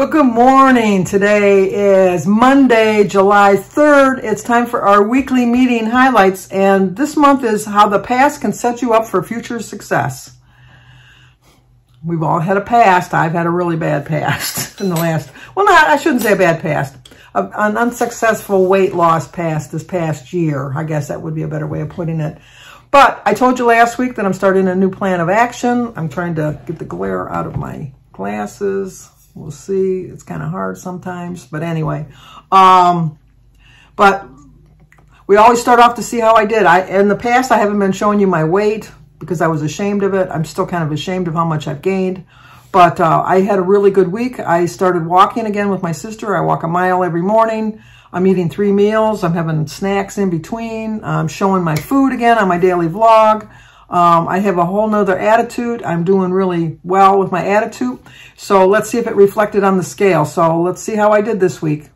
Well, good morning. Today is Monday, July 3rd. It's time for our weekly meeting highlights, and this month is how the past can set you up for future success. We've all had a past. I've had a really bad past in the last, well, I shouldn't say a bad past, an unsuccessful weight loss past this past year. I guess that would be a better way of putting it. But I told you last week that I'm starting a new plan of action. I'm trying to get the glare out of my glasses. We'll see. It's kind of hard sometimes, but anyway. But we always start off to see how I did. In the past, I haven't been showing you my weight because I was ashamed of it. I'm still kind of ashamed of how much I've gained. But I had a really good week. I started walking again with my sister. I walk a mile every morning. I'm eating 3 meals. I'm having snacks in between. I'm showing my food again on my daily vlog. I have a whole nother attitude. I'm doing really well with my attitude. So let's see if it reflected on the scale. So let's see how I did this week.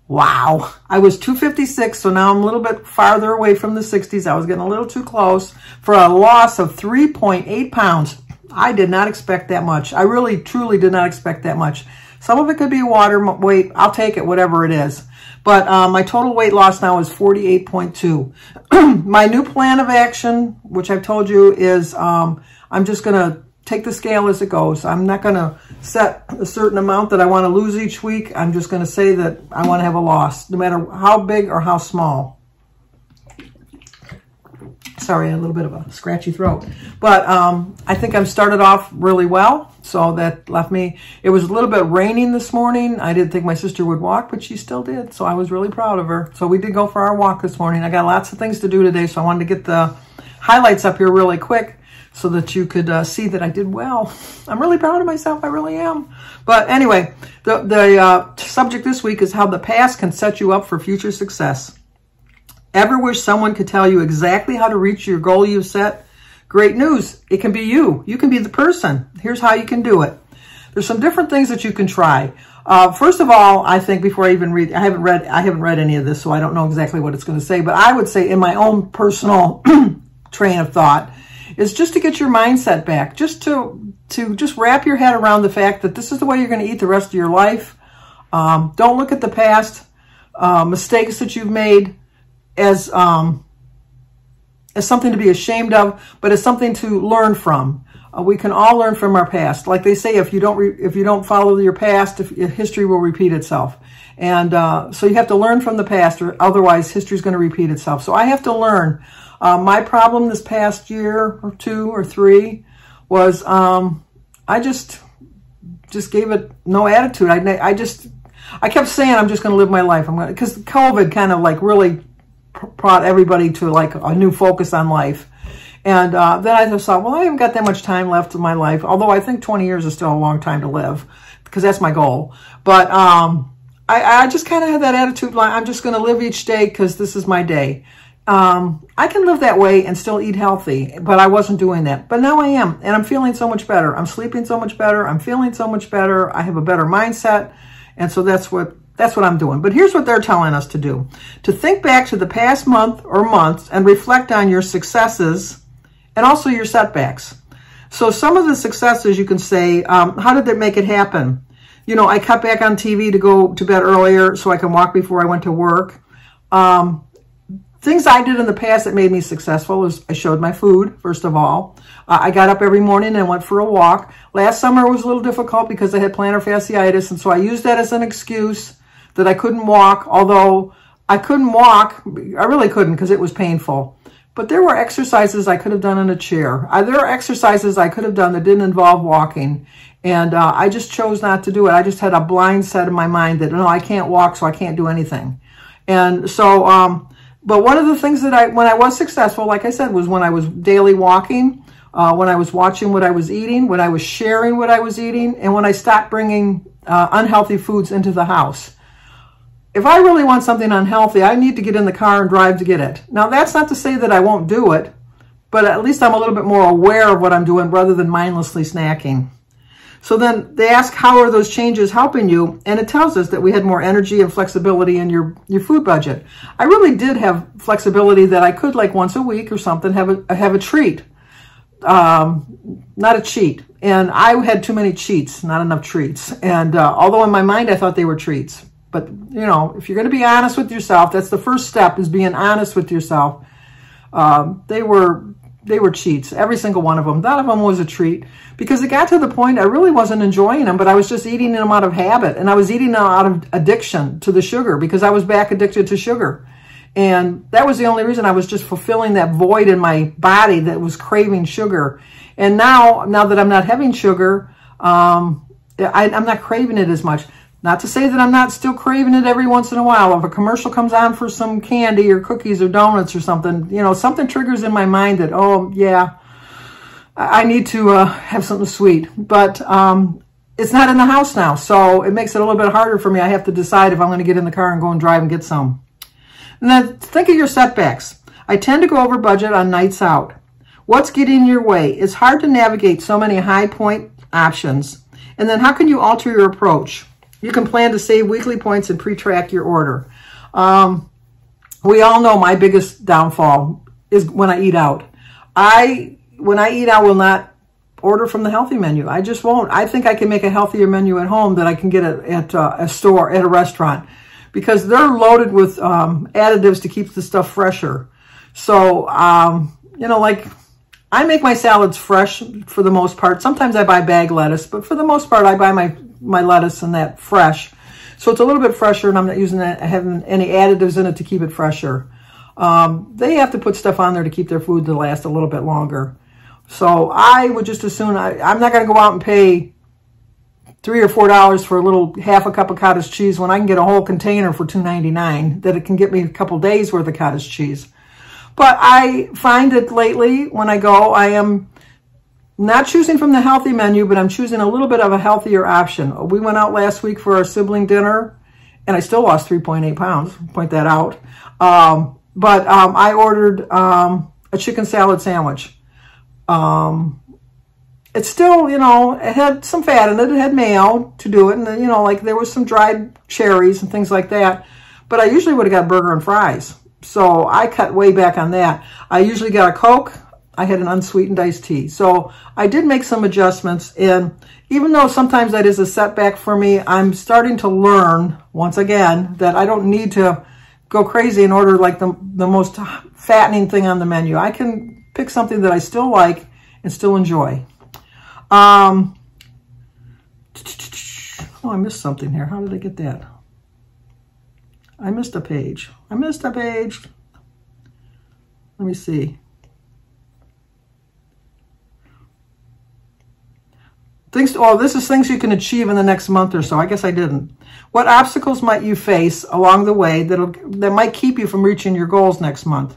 Wow, I was 256, so now I'm a little bit farther away from the 60s. I was getting a little too close for a loss of 3.8 pounds. I did not expect that much. I really, truly did not expect that much. Some of it could be water weight. I'll take it, whatever it is. But my total weight loss now is 48.2. My new plan of action, which I've told you, is I'm just going to take the scale as it goes. I'm not going to set a certain amount that I want to lose each week. I'm just going to say that I want to have a loss, no matter how big or how small. Sorry, a little bit of a scratchy throat. But I think I'm started off really well. So that left me, it was a little bit raining this morning. I didn't think my sister would walk, but she still did. So I was really proud of her. So we did go for our walk this morning. I got lots of things to do today. So I wanted to get the highlights up here really quick so that you could see that I did well. I'm really proud of myself. I really am. But anyway, the subject this week is how the past can set you up for future success. Ever wish someone could tell you exactly how to reach your goal you've set? Great news. It can be you. You can be the person. Here's how you can do it. There's some different things that you can try. First of all, I think before I even read, I haven't read any of this, so I don't know exactly what it's going to say, but I would say in my own personal train of thought is just to get your mindset back, just to wrap your head around the fact that this is the way you're going to eat the rest of your life. Don't look at the past mistakes that you've made as something to be ashamed of, but as something to learn from. We can all learn from our past. Like they say, if you don't follow your past, history will repeat itself. And so you have to learn from the past, or otherwise history is going to repeat itself. So I have to learn. My problem this past year or 2 or 3 was I just gave it no attitude. I kept saying I'm just going to live my life. Because COVID kind of like really brought everybody to like a new focus on life. And then I just thought, well, I haven't got that much time left in my life, although I think 20 years is still a long time to live, because that's my goal. But I just kind of had that attitude, like I'm just going to live each day because this is my day. I can live that way and still eat healthy, but I wasn't doing that. But now I am, and I'm feeling so much better. I'm sleeping so much better. I'm feeling so much better. I have a better mindset. And so that's what I'm doing. But here's what they're telling us to do. To think back to the past month or months and reflect on your successes and also your setbacks. So some of the successes you can say, how did that make it happen? You know, I cut back on TV to go to bed earlier so I can walk before I went to work. Things I did in the past that made me successful is I showed my food, first of all. I got up every morning and went for a walk. Last summer was a little difficult because I had plantar fasciitis, and so I used that as an excuse that I couldn't walk, although I couldn't walk. I really couldn't because it was painful. But there were exercises I could have done in a chair. There are exercises I could have done that didn't involve walking, and I just chose not to do it. I just had a blind set in my mind that, no, I can't walk, so I can't do anything. And so, but one of the things that when I was successful, like I said, was when I was daily walking, when I was watching what I was eating, when I was sharing what I was eating, and when I stopped bringing unhealthy foods into the house. If I really want something unhealthy, I need to get in the car and drive to get it. Now, that's not to say that I won't do it, but at least I'm a little bit more aware of what I'm doing rather than mindlessly snacking. So then they ask, how are those changes helping you? And it tells us that we had more energy and flexibility in your food budget. I really did have flexibility that I could, like once a week or something, have a treat, not a cheat. And I had too many cheats, not enough treats. And although in my mind I thought they were treats, but you know, if you're going to be honest with yourself, that's the first step, is being honest with yourself. They were cheats, every single one of them. None of them was a treat, because it got to the point I really wasn't enjoying them, but I was just eating them out of habit, and I was eating them out of addiction to the sugar, because I was back addicted to sugar. And that was the only reason. I was just fulfilling that void in my body that was craving sugar. And now that I'm not having sugar, I'm not craving it as much. Not to say that I'm not still craving it every once in a while. If a commercial comes on for some candy or cookies or donuts or something, you know, something triggers in my mind that, oh, yeah, I need to have something sweet. But it's not in the house now, so it makes it a little bit harder for me. I have to decide if I'm going to get in the car and go and drive and get some. And then think of your setbacks. I tend to go over budget on nights out. What's getting in your way? It's hard to navigate so many high point options. And then how can you alter your approach? You can plan to save weekly points and pre-track your order. We all know my biggest downfall is when I eat out. When I eat out, will not order from the healthy menu. I just won't. I think I can make a healthier menu at home than I can get at a store, at a restaurant, because they're loaded with additives to keep the stuff fresher. So, you know, like, I make my salads fresh for the most part. Sometimes I buy bag lettuce, but for the most part, I buy my lettuce and that fresh. So it's a little bit fresher, and I'm not using having any additives in it to keep it fresher. They have to put stuff on there to keep their food to last a little bit longer. So I would just as soon, I'm not going to go out and pay $3 or $4 for a little half a cup of cottage cheese when I can get a whole container for $2.99 that it can get me a couple days worth of cottage cheese. But I find that lately when I go, I am not choosing from the healthy menu, but I'm choosing a little bit of a healthier option. We went out last week for our sibling dinner, and I still lost 3.8 pounds, point that out. But I ordered a chicken salad sandwich. It's still, you know, it had some fat in it. It had mayo to do it. And, you know, like there was some dried cherries and things like that. But I usually would have got burger and fries. So I cut way back on that. I usually got a Coke. I had an unsweetened iced tea. So I did make some adjustments. And even though sometimes that is a setback for me, I'm starting to learn, once again, that I don't need to go crazy and order like the most fattening thing on the menu. I can pick something that I still like and still enjoy. Oh, I missed something here. How did I get that? I missed a page. I missed a page. Let me see. This is things you can achieve in the next month or so. I guess I didn't. What obstacles might you face along the way that might keep you from reaching your goals next month?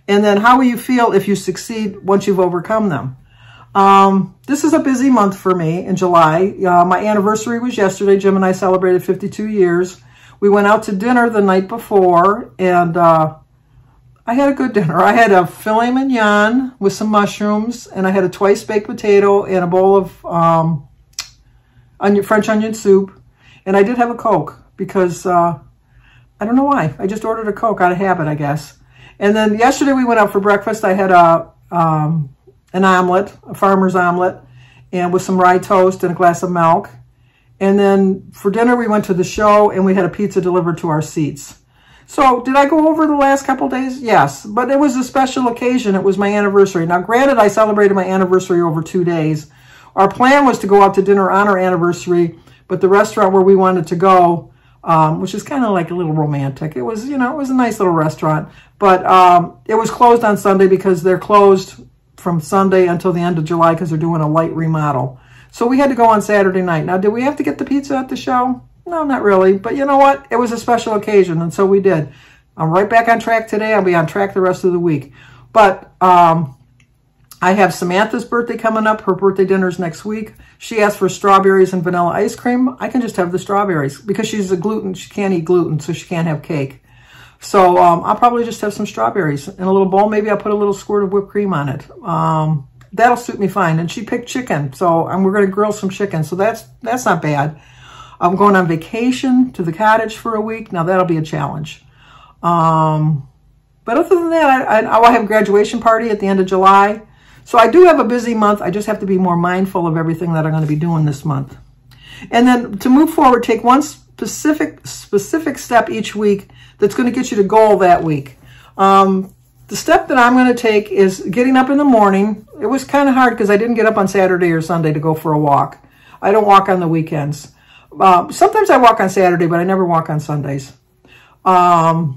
And then how will you feel if you succeed once you've overcome them? This is a busy month for me in July. My anniversary was yesterday. Jim and I celebrated 52 years. We went out to dinner the night before, and I had a good dinner. I had a filet mignon with some mushrooms, and I had a twice baked potato and a bowl of French onion soup. And I did have a Coke because I don't know why. I just ordered a Coke out of habit, I guess. And then yesterday we went out for breakfast. I had an omelet, a farmer's omelet, and with some rye toast and a glass of milk. And then for dinner, we went to the show, and we had a pizza delivered to our seats. So did I go over the last couple of days? Yes, but it was a special occasion. It was my anniversary. Now, granted, I celebrated my anniversary over 2 days. Our plan was to go out to dinner on our anniversary, but the restaurant where we wanted to go, which is kind of like a little romantic. It was, you know, it was a nice little restaurant, but it was closed on Sunday because they're closed from Sunday until the end of July because they're doing a light remodel. So we had to go on Saturday night. Now, did we have to get the pizza at the show? No, not really. But you know what? It was a special occasion, and so we did. I'm right back on track today. I'll be on track the rest of the week. But I have Samantha's birthday coming up. Her birthday dinner's next week. She asked for strawberries and vanilla ice cream. I can just have the strawberries because she's a gluten. She can't eat gluten, so she can't have cake. So I'll probably just have some strawberries in a little bowl. Maybe I'll put a little squirt of whipped cream on it. that'll suit me fine. And she picked chicken, so we're going to grill some chicken. So that's not bad. I'm going on vacation to the cottage for a week. Now that'll be a challenge. But other than that, I'll have a graduation party at the end of July. So I do have a busy month. I just have to be more mindful of everything that I'm going to be doing this month. And then to move forward, take one specific step each week that's going to get you to goal that week. The step that I'm going to take is getting up in the morning. It was kind of hard because I didn't get up on Saturday or Sunday to go for a walk. I don't walk on the weekends. Sometimes I walk on Saturday, but I never walk on Sundays. I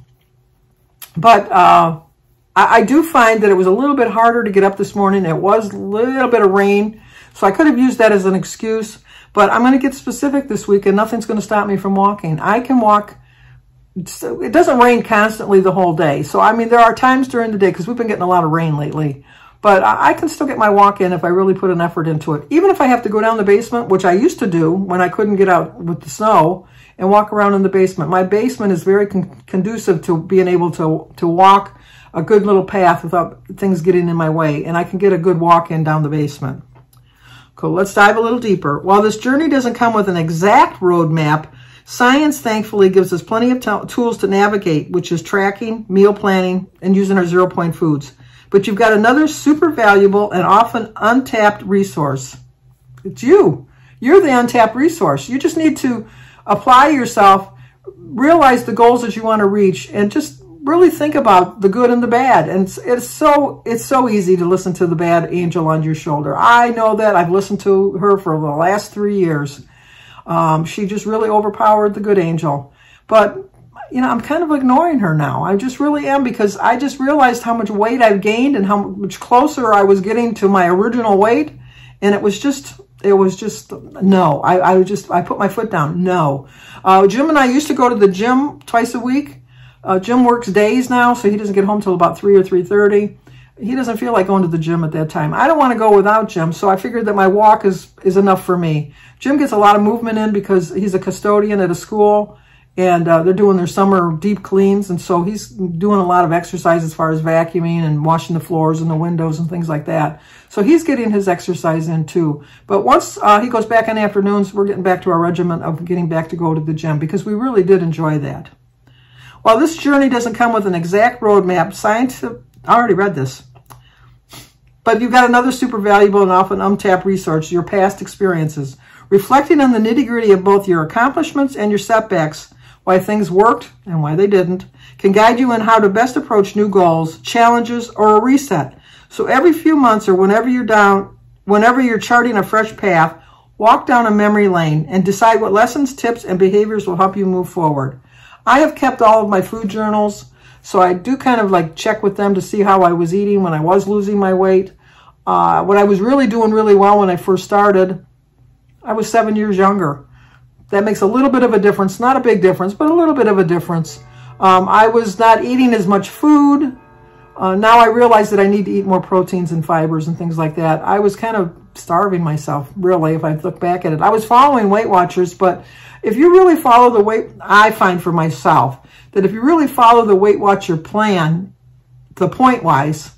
do find that it was a little bit harder to get up this morning. It was a little bit of rain, so I could have used that as an excuse. But I'm going to get specific this week, and nothing's going to stop me from walking. I can walk. It doesn't rain constantly the whole day. So, I mean, there are times during the day, because we've been getting a lot of rain lately. But I can still get my walk in if I really put an effort into it. Even if I have to go down the basement, which I used to do when I couldn't get out with the snow, and walk around in the basement. My basement is very conducive to being able to walk a good little path without things getting in my way. And I can get a good walk in down the basement. Cool, let's dive a little deeper. While this journey doesn't come with an exact roadmap, science thankfully gives us plenty of tools to navigate, which is tracking, meal planning, and using our 0-point foods. But you've got another super valuable and often untapped resource. It's you. You're the untapped resource. You just need to apply yourself, realize the goals that you want to reach, and just really think about the good and the bad. And it's so easy to listen to the bad angel on your shoulder. I know that. I've listened to her for the last 3 years. She just really overpowered the good angel. But, you know, I'm kind of ignoring her now. I just really am, because I just realized how much weight I've gained and how much closer I was getting to my original weight. And it was just no. I put my foot down. No. Jim and I used to go to the gym twice a week. Jim works days now, so he doesn't get home till about 3 or 3:30. He doesn't feel like going to the gym at that time. I don't want to go without Jim, so I figured that my walk is enough for me. Jim gets a lot of movement in because he's a custodian at a school, and they're doing their summer deep cleans, and so he's doing a lot of exercise as far as vacuuming and washing the floors and the windows and things like that. So he's getting his exercise in too. But once he goes back in the afternoons, we're getting back to our regimen of getting back to go to the gym, because we really did enjoy that. While this journey doesn't come with an exact roadmap, I already read this, but you've got another super valuable and often untapped resource, your past experiences. Reflecting on the nitty-gritty of both your accomplishments and your setbacks, why things worked and why they didn't, can guide you in how to best approach new goals, challenges, or a reset. So every few months, or whenever you're charting a fresh path, walk down a memory lane and decide what lessons, tips, and behaviors will help you move forward. I have kept all of my food journals, so I do kind of like check with them to see how I was eating when I was losing my weight. When I was really doing really well when I first started, I was 7 years younger. That makes a little bit of a difference. Not a big difference, but a little bit of a difference. I was not eating as much food. Now I realize that I need to eat more proteins and fibers and things like that. I was kind of starving myself, really, if I look back at it. I was following Weight Watchers, but if you really follow the weight, I find for myself that if you really follow the Weight Watcher plan, the point-wise,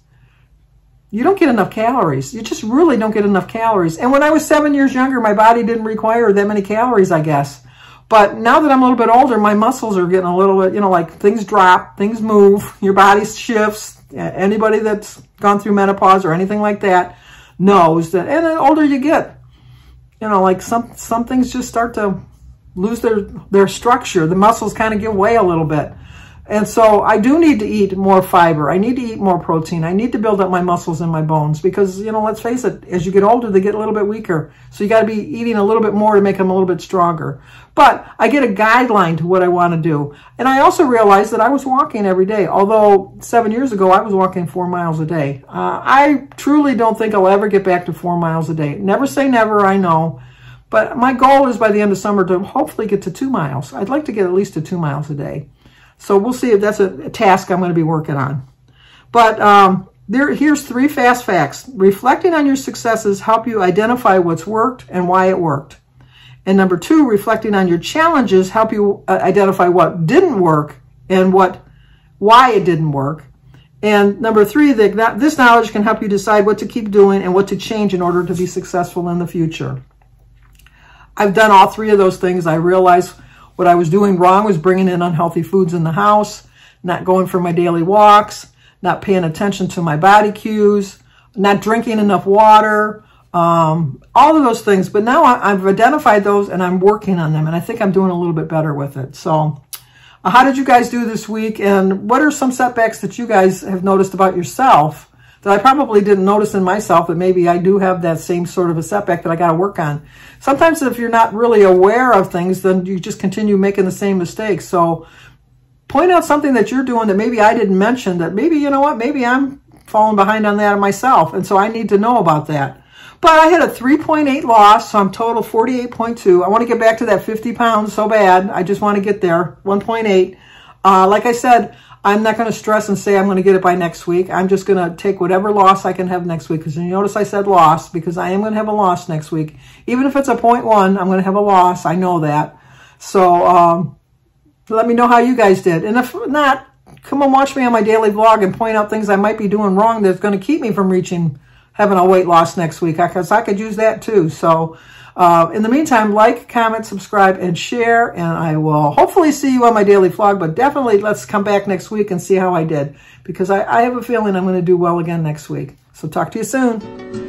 you don't get enough calories. You just really don't get enough calories. And when I was 7 years younger, my body didn't require that many calories, I guess. But now that I'm a little bit older, my muscles are getting a little bit, you know, like things drop, things move, your body shifts. Anybody that's gone through menopause or anything like that knows that, and the older you get, you know, like some things just start to lose their structure. The muscles kind of give way a little bit. And so I do need to eat more fiber. I need to eat more protein. I need to build up my muscles and my bones because, you know, let's face it, as you get older, they get a little bit weaker. So you got to be eating a little bit more to make them a little bit stronger. But I get a guideline to what I want to do. And I also realized that I was walking every day. Although 7 years ago, I was walking 4 miles a day. I truly don't think I'll ever get back to 4 miles a day. Never say never, I know. But my goal is by the end of summer to hopefully get to 2 miles. I'd like to get at least to 2 miles a day. So we'll see if that's a task I'm going to be working on. But here's 3 fast facts. Reflecting on your successes help you identify what's worked and why it worked. And number 2, reflecting on your challenges help you identify what didn't work and why it didn't work. And number 3, this knowledge can help you decide what to keep doing and what to change in order to be successful in the future. I've done all 3 of those things. I realized what I was doing wrong was bringing in unhealthy foods in the house, not going for my daily walks, not paying attention to my body cues, not drinking enough water, all of those things. But now I've identified those and I'm working on them, and I think I'm doing a little bit better with it. So how did you guys do this week? And what are some setbacks that you guys have noticed about yourself that I probably didn't notice in myself, that maybe I do have that same sort of a setback that I got to work on? Sometimes if you're not really aware of things, then you just continue making the same mistakes. So point out something that you're doing that maybe I didn't mention, that maybe, you know what, maybe I'm falling behind on that myself. And so I need to know about that. But I had a 3.8 loss, so I'm total 48.2. I want to get back to that 50 pounds so bad. I just want to get there, 1.8. Like I said, I'm not going to stress and say I'm going to get it by next week. I'm just going to take whatever loss I can have next week. Because you notice I said loss, because I am going to have a loss next week. Even if it's a 0.1, I'm going to have a loss. I know that. So let me know how you guys did. And if not, come and watch me on my daily vlog and point out things I might be doing wrong that's going to keep me from having a weight loss next week, because I could use that too. So in the meantime, like, comment, subscribe, and share, and I will hopefully see you on my daily vlog, but definitely let's come back next week and see how I did, because I have a feeling I'm going to do well again next week. So talk to you soon.